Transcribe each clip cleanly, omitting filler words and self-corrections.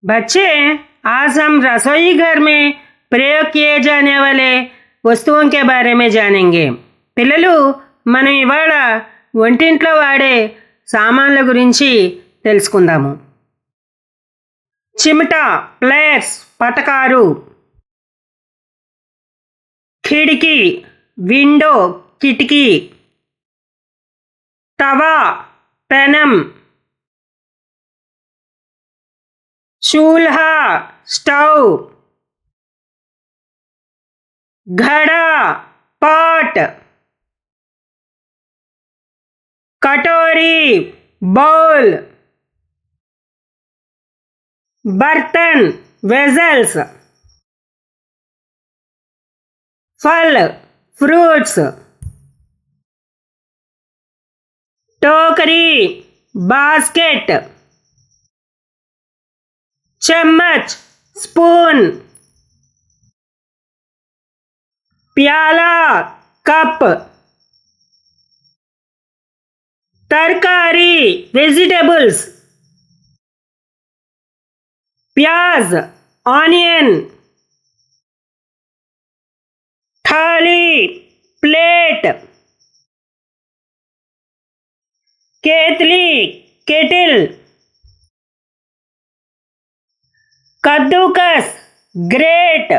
बच्चे, आज हम रसोई घर में प्रयोग किए जाने वाले వస్తువుల के बारे में जानेंगे. పిల్లలు, మనం ఇవాళ వంటింట్లో వాడే సామాన్ల గురించి తెలుసుకుందాము. చిమటా, ప్లేట్స్, పటకారు. ఖిడికి, విండో, కిటికీ. తవా, పెనం. चूल्हा, स्टव. घड़ा, पॉट. कटोरी, बाउल. बर्तन, वेजल्स. फल, फ्रूट्स. टोकरी, बास्केट. चम्मच, स्पून. प्याला, कप. तरकारी, वेजिटेबल्स. प्याज, ऑनियन. थाली, प्लेट. केतली, केटल. कद्दूकस, ग्रेट.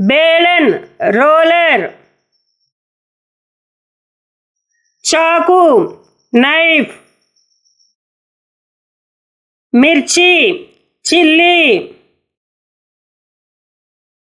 बेलन, रोलर. चाकू, नाइफ. मिर्ची, चिल्ली.